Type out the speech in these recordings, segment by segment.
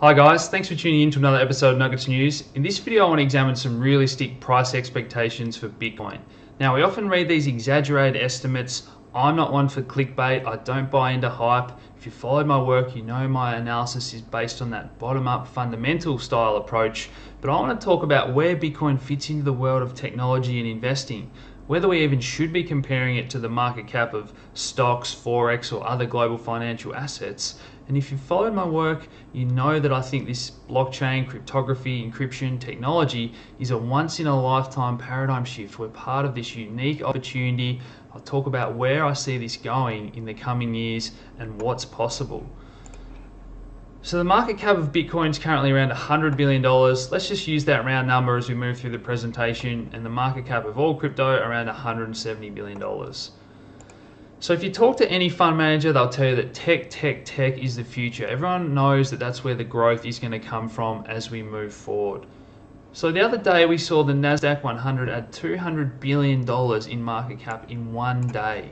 Hi guys, thanks for tuning in to another episode of Nuggets News. In this video I want to examine some realistic price expectations for Bitcoin. Now we often read these exaggerated estimates. I'm not one for clickbait, I don't buy into hype. If you followed my work, you know my analysis is based on that bottom-up fundamental style approach, but I want to talk about where Bitcoin fits into the world of technology and investing, whether we even should be comparing it to the market cap of stocks, forex or other global financial assets. And if you followed my work, you know that I think this blockchain, cryptography, encryption technology is a once-in-a-lifetime paradigm shift. We're part of this unique opportunity. I'll talk about where I see this going in the coming years and what's possible. So the market cap of Bitcoin is currently around $100 billion. Let's just use that round number as we move through the presentation. And the market cap of all crypto around $170 billion. So if you talk to any fund manager, they'll tell you that tech is the future. Everyone knows that that's where the growth is going to come from as we move forward. So the other day we saw the Nasdaq 100 add $200 billion in market cap in one day.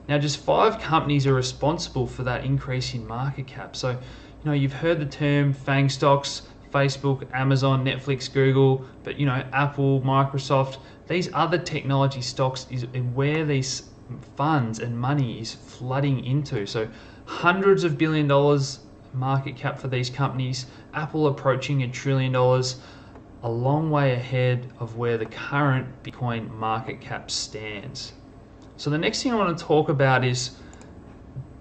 Now just 5 companies are responsible for that increase in market cap. So you've heard the term FANG stocks, Facebook, Amazon, Netflix, Google, but Apple, Microsoft, these other technology stocks is where these funds and money is flooding into. So hundreds of billion dollars market cap for these companies, Apple approaching $1 trillion, a long way ahead of where the current Bitcoin market cap stands. So the next thing I want to talk about is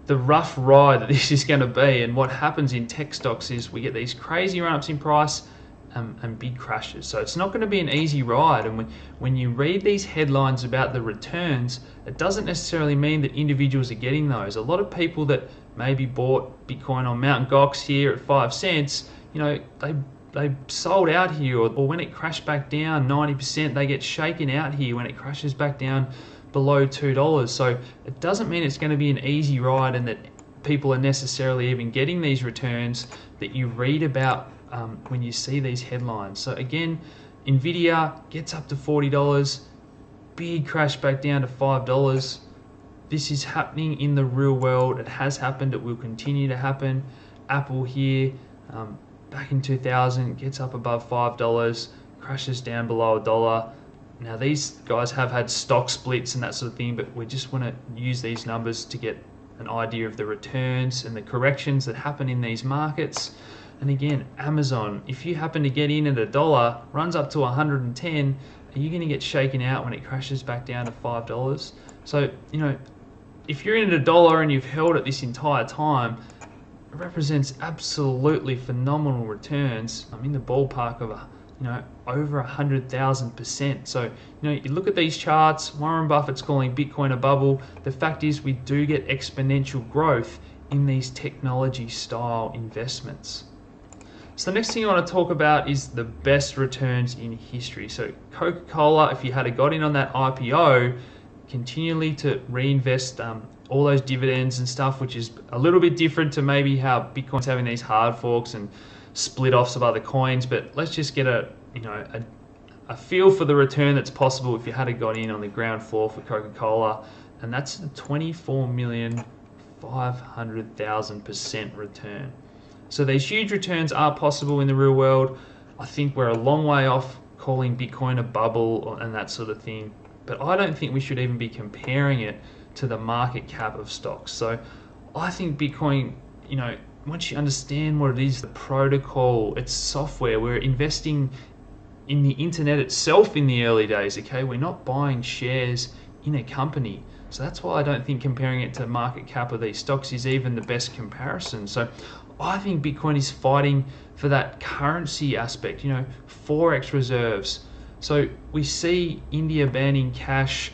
the rough ride that this is going to be, and what happens in tech stocks is we get these crazy run-ups in price and big crashes. So it's not going to be an easy ride, and when you read these headlines about the returns, it doesn't necessarily mean that individuals are getting those. A lot of people that maybe bought Bitcoin on Mt. Gox here at 5 cents, they sold out here, or when it crashed back down 90%, they get shaken out here when it crashes back down below $2. So it doesn't mean it's going to be an easy ride and that people are necessarily even getting these returns that you read about when you see these headlines. So again, Nvidia gets up to $40, big crash back down to $5. This is happening in the real world. It has happened, it will continue to happen. Apple here, back in 2000, gets up above $5, crashes down below $1. Now these guys have had stock splits and that sort of thing, but we just want to use these numbers to get an idea of the returns and the corrections that happen in these markets. And again, Amazon, if you happen to get in at $1, runs up to 110, are you going to get shaken out when it crashes back down to $5? So, if you're in at $1 and you've held it this entire time, it represents absolutely phenomenal returns. I'm in the ballpark of over 100,000%. So, you look at these charts, Warren Buffett's calling Bitcoin a bubble. The fact is we do get exponential growth in these technology style investments. So the next thing I want to talk about is the best returns in history. So Coca-Cola, if you had got in on that IPO, continually to reinvest all those dividends and stuff, which is a little bit different to maybe how Bitcoin's having these hard forks and split offs of other coins. But let's just get a feel for the return that's possible if you had got in on the ground floor for Coca-Cola, and that's a 24,500,000% return. So these huge returns are possible in the real world. I think we're a long way off calling Bitcoin a bubble and that sort of thing, but I don't think we should even be comparing it to the market cap of stocks. So I think Bitcoin, once you understand what it is, the protocol, it's software, we're investing in the internet itself in the early days, okay? We're not buying shares in a company. So that's why I don't think comparing it to the market cap of these stocks is even the best comparison. So I think Bitcoin is fighting for that currency aspect, forex reserves. So we see India banning cash,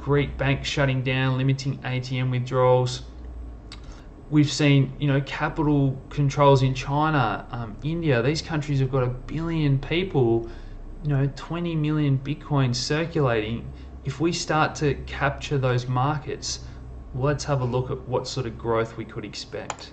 Greek banks shutting down, limiting ATM withdrawals. We've seen, capital controls in China, India. These countries have got 1 billion people, 20 million Bitcoins circulating. If we start to capture those markets, let's have a look at what sort of growth we could expect.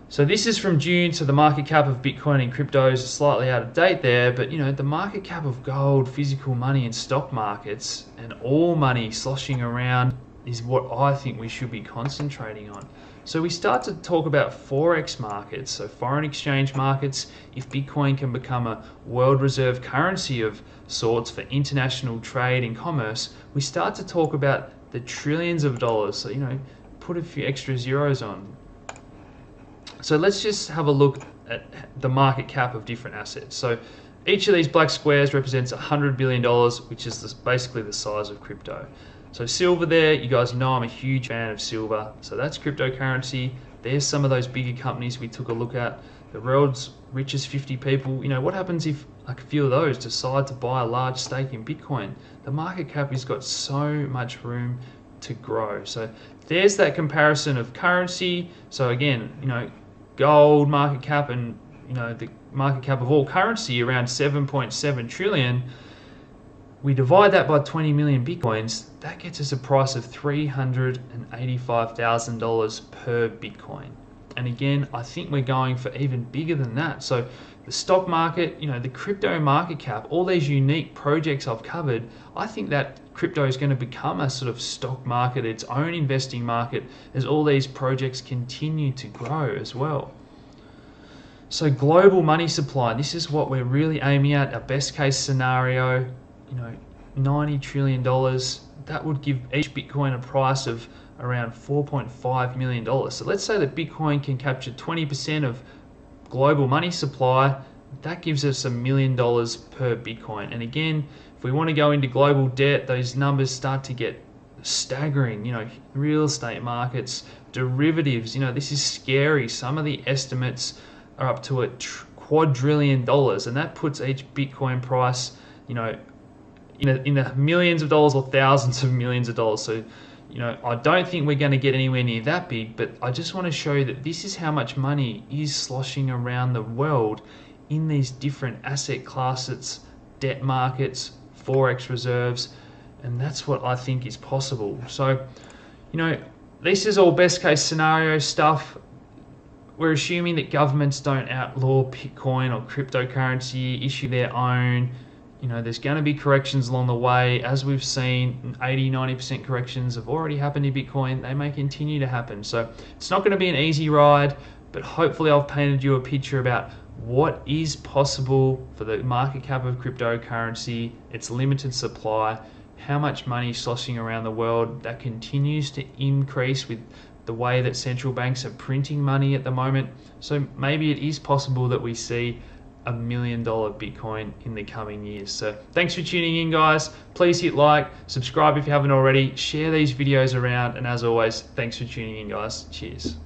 So this is from June, so the market cap of Bitcoin and cryptos is slightly out of date there, but the market cap of gold, physical money and stock markets, and all money sloshing around is what I think we should be concentrating on. So we start to talk about forex markets, so foreign exchange markets. If Bitcoin can become a world reserve currency of sorts for international trade and commerce, we start to talk about the trillions of dollars. So, put a few extra zeros on. So let's just have a look at the market cap of different assets. So each of these black squares represents $100 billion, which is basically the size of crypto. So silver there, you guys know I'm a huge fan of silver. So that's cryptocurrency. There's some of those bigger companies we took a look at. The world's richest 50 people. What happens if like a few of those decide to buy a large stake in Bitcoin? The market cap has got so much room to grow. So there's that comparison of currency. So again, gold market cap and the market cap of all currency around 7.7 trillion. We divide that by 20 million Bitcoins, that gets us a price of $385,000 per Bitcoin. And again, I think we're going for even bigger than that. So the stock market, the crypto market cap, all these unique projects I've covered, I think that crypto is going to become a sort of stock market, its own investing market, as all these projects continue to grow as well. So global money supply, this is what we're really aiming at, a best case scenario. $90 trillion, that would give each Bitcoin a price of around $4.5 million. So let's say that Bitcoin can capture 20% of global money supply, that gives us $1 million per Bitcoin. And again, if we want to go into global debt, those numbers start to get staggering. Real estate markets, derivatives, this is scary. Some of the estimates are up to $250 billion, and that puts each Bitcoin price, in the millions of dollars or thousands of millions of dollars. So, I don't think we're going to get anywhere near that big, but I just want to show you that this is how much money is sloshing around the world in these different asset classes, debt markets, forex reserves, and that's what I think is possible. So, this is all best case scenario stuff. We're assuming that governments don't outlaw Bitcoin or cryptocurrency, issue their own. There's going to be corrections along the way. As we've seen, 80-90% corrections have already happened in Bitcoin. They may continue to happen. So it's not going to be an easy ride, but hopefully I've painted you a picture about what is possible for the market cap of cryptocurrency, its limited supply, how much money is sloshing around the world that continues to increase with the way that central banks are printing money at the moment. So maybe it is possible that we see $1 million Bitcoin in the coming years. So thanks for tuning in, guys. Please hit like, subscribe if you haven't already, share these videos around, and as always, thanks for tuning in, guys. Cheers.